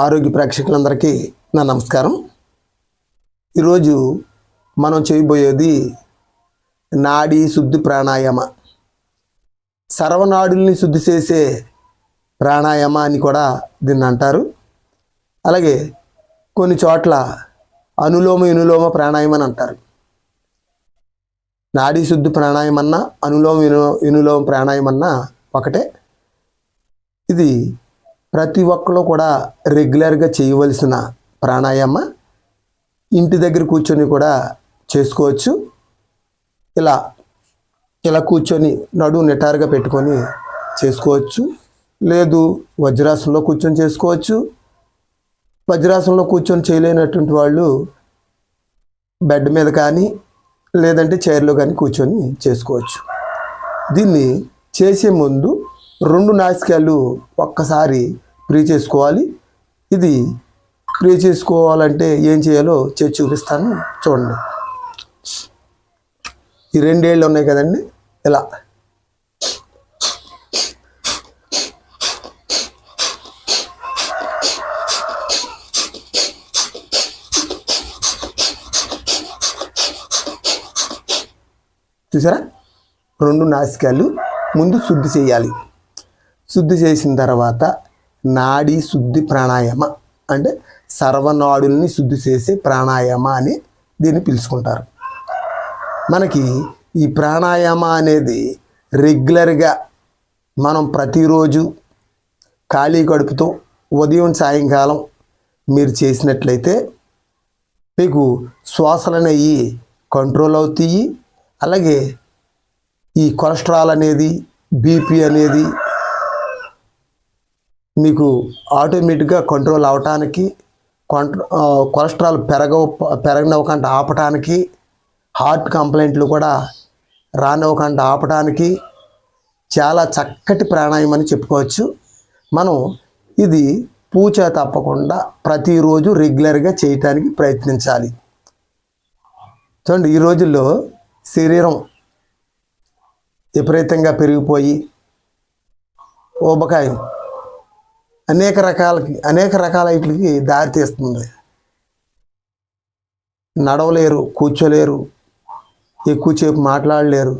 ఆరోగ్య ప్రేక్షకులందరికీ నా నమస్కారం. ఈరోజు మనం చేయబోయేది నాడీ శుద్ధి ప్రాణాయామ. సర్వనాడుల్ని శుద్ధి చేసే ప్రాణాయామ అని కూడా దీన్ని అంటారు. అలాగే కొన్ని చోట్ల అనులోమ వినులోమ ప్రాణాయామం అని అంటారు. నాడీ శుద్ధి ప్రాణాయామం అన్నా అనులోమ వినులోమ ప్రాణాయామం అన్నా ఒకటే. ఇది ప్రతి ఒక్కరు కూడా రెగ్యులర్గా చేయవలసిన ప్రాణాయామ. ఇంటి దగ్గర కూర్చొని కూడా చేసుకోవచ్చు. ఇలా ఇలా కూర్చొని నడుము నిటారుగా పెట్టుకొని చేసుకోవచ్చు. లేదు వజ్రాసనంలో కూర్చొని చేసుకోవచ్చు. వజ్రాసనంలో కూర్చొని చేయలేనటువంటి వాళ్ళు బెడ్ మీద కానీ లేదంటే చైర్లో కానీ కూర్చొని చేసుకోవచ్చు. దీన్ని చేసే ముందు 2 నాసికాలు ఒక్కసారి ఫ్రీ చేసుకోవాలి. ఇది ఫ్రీ చేసుకోవాలంటే ఏం చేయాలో చేసి చూపిస్తాను, చూడండి. ఈ 2 ఏళ్ళు ఉన్నాయి కదండి, ఇలా చూసారా? 2 నాసికాలు ముందు శుద్ధి చేయాలి. శుద్ధి చేసిన తర్వాత నాడీ శుద్ధి ప్రాణాయామ అంటే సర్వనాడుల్ని శుద్ధి చేసే ప్రాణాయామ అని దీన్ని పిలుచుకుంటారు. మనకి ఈ ప్రాణాయామ అనేది రెగ్యులర్గా మనం ప్రతిరోజు ఖాళీ కడుపుతో ఉదయం సాయంకాలం మీరు చేసినట్లయితే మీకు శ్వాసలు అనేవి కంట్రోల్ అవుతాయి. అలాగే ఈ కొలెస్ట్రాల్ అనేది, బీపీ అనేది మీకు ఆటోమేటిక్గా కంట్రోల్ అవటానికి, కొలెస్ట్రాల్ పెరగనివ్వకుండా ఆపటానికి, హార్ట్ కంప్లైంట్లు కూడా రానివ్వకుండా ఆపటానికి చాలా చక్కటి ప్రాణాయామం అని చెప్పుకోవచ్చు. మనం ఇది పూచ తప్పకుండా ప్రతిరోజు రెగ్యులర్గా చేయటానికి ప్రయత్నించాలి. చూడండి, ఈ రోజుల్లో శరీరం విపరీతంగా పెరిగిపోయి ఊబకాయం అనేక రకాల వీటికి దారితీస్తుంది. నడవలేరు, కూర్చోలేరు, ఎక్కువసేపు మాట్లాడలేరు,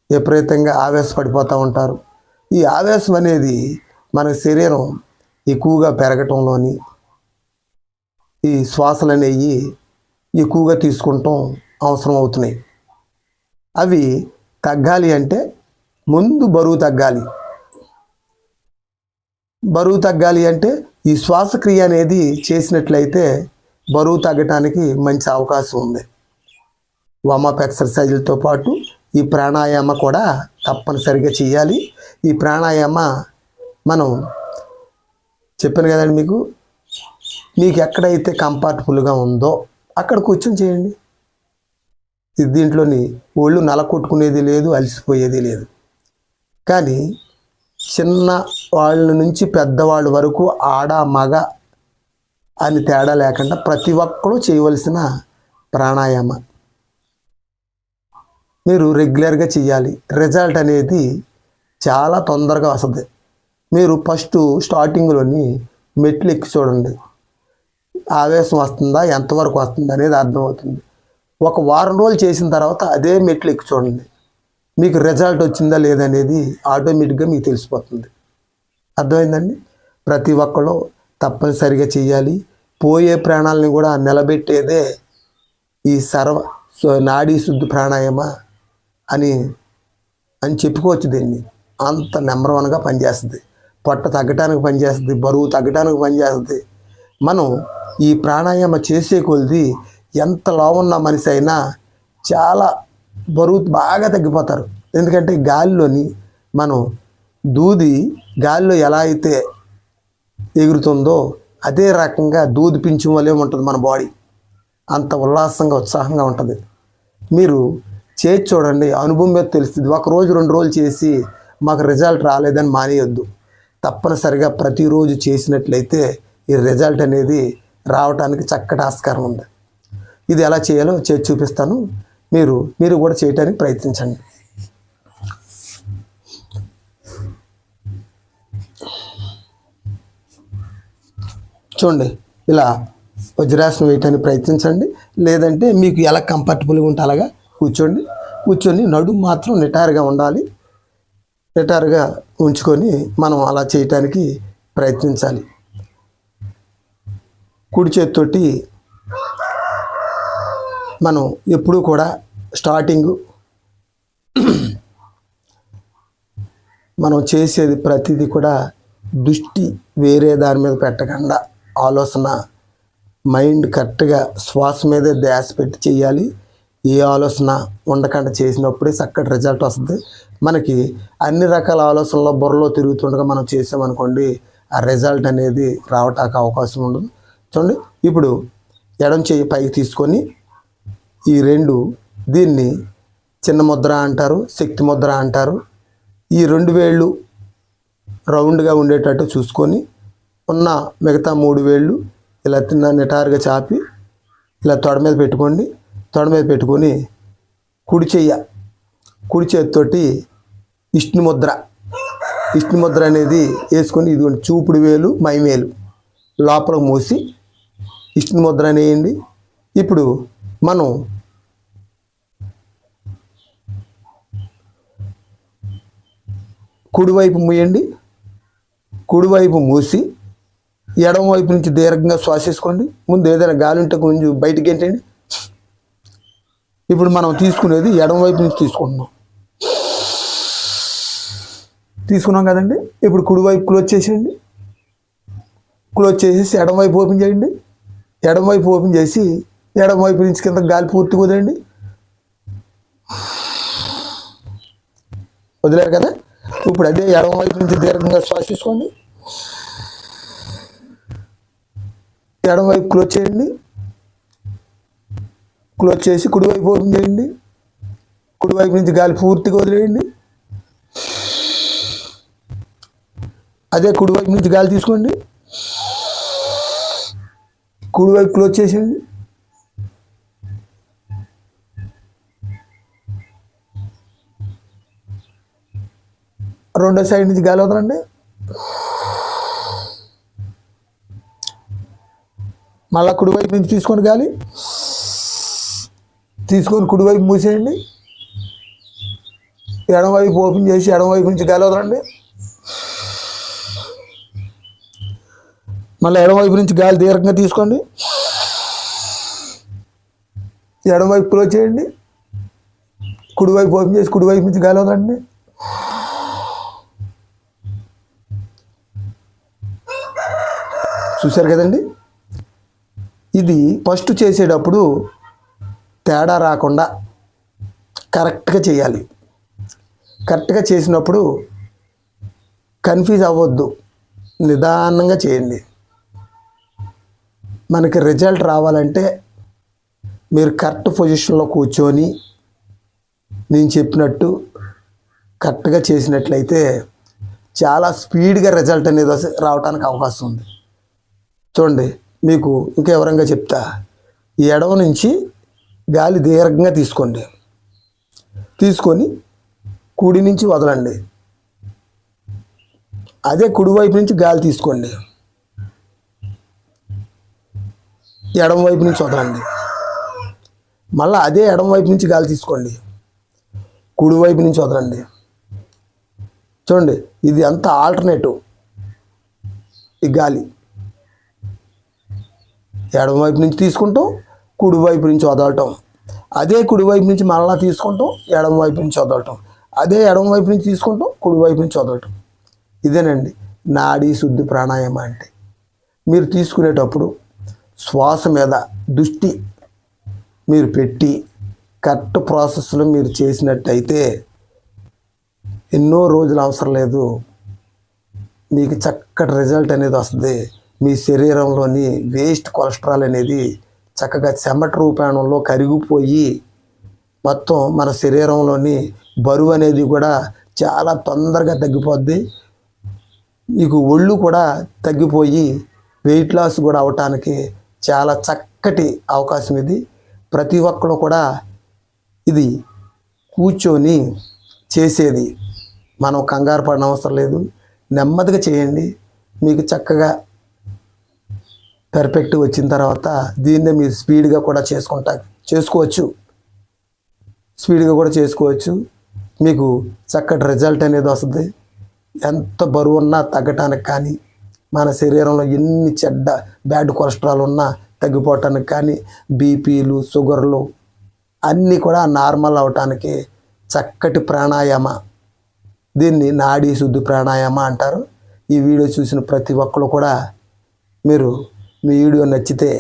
విపరీతంగా ఆవేశపడిపోతూ ఉంటారు. ఈ ఆవేశం అనేది మన శరీరం ఎక్కువగా పెరగటంలోని ఈ శ్వాసలు అనేవి ఎక్కువగా తీసుకుంటాం అవసరం అవుతున్నాయి. అవి తగ్గాలి అంటే ముందు బరువు తగ్గాలి. బరువు తగ్గాలి అంటే ఈ శ్వాసక్రియ అనేది చేసినట్లయితే బరువు తగ్గటానికి మంచి అవకాశం ఉంది. వార్మప్ ఎక్సర్సైజులతో పాటు ఈ ప్రాణాయామ కూడా తప్పనిసరిగా చేయాలి. ఈ ప్రాణాయామ మనం చెప్పాను కదండి, మీకు ఎక్కడైతే కంఫర్టబుల్గా ఉందో అక్కడ కూర్చొని చేయండి. దీంట్లోని ఒళ్ళు నలకొట్టుకునేది లేదు, అలసిపోయేది లేదు. కానీ చిన్న వాళ్ళ నుంచి పెద్దవాళ్ళ వరకు ఆడ మగ అని తేడా లేకుండా ప్రతి ఒక్కరూ చేయవలసిన ప్రాణాయామ. మీరు రెగ్యులర్గా చేయాలి. రిజల్ట్ అనేది చాలా తొందరగా వస్తుంది. మీరు ఫస్ట్ స్టార్టింగ్లోని మెట్లు ఎక్కి చూడండి. ఆవేశం వస్తుందా, ఎంతవరకు వస్తుంది అనేది అర్థమవుతుంది. ఒక వారం రోజులు చేసిన తర్వాత అదే మెట్లు ఎక్కి చూడండి. మీకు రిజల్ట్ వచ్చిందా లేదనేది ఆటోమేటిక్గా మీకు తెలిసిపోతుంది. అర్థమైందండి? ప్రతి ఒక్కరు తప్పనిసరిగా చేయాలి. పోయే ప్రాణాలని కూడా నిలబెట్టేదే ఈ నాడీ శుద్ధి ప్రాణాయామ అని చెప్పుకోవచ్చు. దీన్ని అంత నెంబర్ 1గా పనిచేస్తుంది. పొట్ట తగ్గటానికి పనిచేస్తుంది, బరువు తగ్గటానికి పనిచేస్తుంది. మనం ఈ ప్రాణాయామ చేసే కొలది ఎంత లావున్న మనిషి అయినా చాలా బరువు బాగా తగ్గిపోతారు. ఎందుకంటే గాలిలోని మనం దూది గాలిలో ఎలా అయితే ఎగురుతుందో అదే రకంగా దూది పింఛం వలే ఉంటుంది మన బాడీ. అంత ఉల్లాసంగా ఉత్సాహంగా ఉంటుంది. మీరు చేసి చూడండి, అనుభవం మీద తెలుస్తుంది. 1 రోజు 2 రోజులు చేసి మాకు రిజల్ట్ రాలేదని మానేయొద్దు. తప్పనిసరిగా ప్రతిరోజు చేసినట్లయితే ఈ రిజల్ట్ అనేది రావడానికి చక్కటి ఆస్కారం ఉంది. ఇది ఎలా చేయాలో చేసి చూపిస్తాను. మీరు కూడా చేయడానికి ప్రయత్నించండి. చూడండి ఇలా వజ్రాసనం వేయటానికి ప్రయత్నించండి. లేదంటే మీకు ఎలా కంఫర్టబుల్గా ఉంటే అలాగా కూర్చొని నడుము మాత్రం నిటారుగా ఉండాలి. నిటారుగా ఉంచుకొని మనం అలా చేయటానికి ప్రయత్నించాలి. కుడి చేతితోటి మనం ఎప్పుడూ కూడా స్టార్టింగు మనం చేసేది ప్రతిదీ కూడా దృష్టి వేరే దాని మీద పెట్టకుండా ఆలోచన మైండ్ కరెక్ట్గా శ్వాస మీదే ధ్యాస పెట్టి చేయాలి. ఏ ఆలోచన ఉండకుండా చేసినప్పుడే చక్కటి రిజల్ట్ వస్తుంది. మనకి అన్ని రకాల ఆలోచనలో బుర్రలో తిరుగుతుండగా మనం చేసామనుకోండి, ఆ రిజల్ట్ అనేది రావటానికి అవకాశం ఉండదు. చూడండి, ఇప్పుడు ఎడం చెయ్యి పైకి తీసుకొని ఈ రెండు, దీన్ని చిన్న ముద్ర అంటారు, శక్తి ముద్ర అంటారు. ఈ 2 వేళ్ళు రౌండ్గా ఉండేటట్టు చూసుకొని ఉన్న మిగతా 3 వేళ్ళు ఇలా నిటారుగా చాపి ఇలా తొడ మీద పెట్టుకోండి. తొడ మీద పెట్టుకొని కుడి చేతితోటి విష్ణు ముద్ర అనేది వేసుకొని, ఇదిగోండి చూపుడు వేలు మైవేలు లోపల మూసి విష్ణు ముద్ర అనేయండి. ఇప్పుడు మనం కుడివైపు మూయండి. కుడివైపు మూసి ఎడమవైపు నుంచి దీర్ఘంగా శ్వాసేసుకోండి. ముందు ఏదైనా గాలి ఉంటే కొంచెం బయటికి ఏంటండి. ఇప్పుడు మనం తీసుకునేది ఎడమవైపు నుంచి తీసుకున్నాం కదండి. ఇప్పుడు కుడివైపు క్లోజ్ చేసేయండి. క్లోజ్ చేసేసి ఎడమవైపు ఓపెన్ చేయండి. ఎడమవైపు ఓపెన్ చేసి ఎడమవైపు నుంచి కింద గాలి పూర్తిగా వదిలేండి. వదిలేరు కదా. ఇప్పుడు అదే ఎడమవైపు నుంచి దీర్ఘంగా శ్వాసించుకోండి. ఎడమవైపు క్లోజ్ చేయండి. క్లోజ్ చేసి కుడివైపు ఓపెన్ చేయండి. కుడివైపు నుంచి గాలి పూర్తిగా వదిలేయండి. అదే కుడివైపు నుంచి గాలి తీసుకోండి. కుడివైపు క్లోజ్ చేసేయండి. రెండో సైడ్ నుంచి గాలి వదలండి. మళ్ళీ కుడివైపు నుంచి తీసుకొని గాలి తీసుకొని కుడివైపు మూసేయండి. ఎడమవైపు ఓపెన్ చేసి ఎడమవైపు నుంచి గాలి వదలండి. మళ్ళీ ఎడమవైపు నుంచి గాలి దీర్ఘంగా తీసుకోండి. ఎడమవైపు క్లోజ్ చేయండి. కుడివైపు ఓపెన్ చేసి కుడివైపు నుంచి గాలి వదలండి. చూశారు కదండి. ఇది ఫస్ట్ చేసేటప్పుడు తేడా రాకుండా కరెక్ట్గా చేయాలి. కరెక్ట్గా చేసినప్పుడు కన్ఫ్యూజ్ అవ్వద్దు, నిదానంగా చేయండి. మనకి రిజల్ట్ రావాలంటే మీరు కరెక్ట్ పొజిషన్లో కూర్చొని నేను చెప్పినట్టు కరెక్ట్గా చేసినట్లయితే చాలా స్పీడ్గా రిజల్ట్ అనేది రావడానికి అవకాశం ఉంది. చూడండి, మీకు ఇంకా వివరంగా చెప్తా. ఈ ఎడమ నుంచి గాలి దీర్ఘంగా తీసుకోండి. తీసుకొని కుడి నుంచి వదలండి. అదే కుడివైపు నుంచి గాలి తీసుకోండి. ఎడమవైపు నుంచి వదలండి. మళ్ళీ అదే ఎడమవైపు నుంచి గాలి తీసుకోండి. కుడివైపు నుంచి వదలండి. చూడండి, ఇది అంతా ఆల్టర్నేటివ్. ఈ గాలి ఎడమవైపు నుంచి తీసుకుంటాం, కుడివైపు నుంచి వదలటం. అదే కుడివైపు నుంచి మళ్ళా తీసుకుంటాం, ఎడమవైపు నుంచి వదలటం. అదే ఎడమవైపు నుంచి తీసుకుంటాం, కుడివైపు నుంచి వదలటం. ఇదేనండి నాడీ శుద్ధి ప్రాణాయామం అంటే. మీరు తీసుకునేటప్పుడు శ్వాస మీద దృష్టి మీరు పెట్టి కరెక్ట్ ప్రాసెస్లో మీరు చేసినట్టయితే ఎన్నో రోజులు అవసరం లేదు, మీకు చక్కటి రిజల్ట్ అనేది వస్తుంది. మీ శరీరంలోని వేస్ట్ కొలెస్ట్రాల్ అనేది చక్కగా చెమట రూపంలో కరిగిపోయి మొత్తం మన శరీరంలోని బరువు అనేది కూడా చాలా తొందరగా తగ్గిపోద్ది. మీకు ఒళ్ళు కూడా తగ్గిపోయి వెయిట్ లాస్ కూడా అవటానికి చాలా చక్కటి అవకాశం ఇది. ప్రతి ఒక్కరు కూడా ఇది కూర్చొని చేసేది, మనం కంగారు పడిన అవసరం లేదు. నెమ్మదిగా చేయండి, మీకు చక్కగా పర్ఫెక్ట్ వచ్చిన తర్వాత దీన్నే మీరు స్పీడ్గా కూడా చేసుకోవచ్చు. స్పీడ్గా కూడా చేసుకోవచ్చు. మీకు చక్కటి రిజల్ట్ అనేది వస్తుంది. ఎంత బరువు ఉన్నా తగ్గటానికి కానీ, మన శరీరంలో ఎన్ని బ్యాడ్ కొలెస్ట్రాల్ ఉన్నా తగ్గిపోవటానికి కానీ, బీపీలు, షుగర్లు అన్నీ కూడా నార్మల్ అవటానికి చక్కటి ప్రాణాయామ, దీన్ని నాడీ శుద్ధి ప్రాణాయామ అంటారు. ఈ వీడియో చూసిన ప్రతి ఒక్కరు కూడా మీరు మీ వీడియో నచ్చితే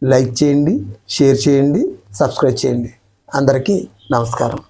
లైక్ చేయండి, షేర్ చేయండి, సబ్స్క్రైబ్ చేయండి. అందరికీ నమస్కారం.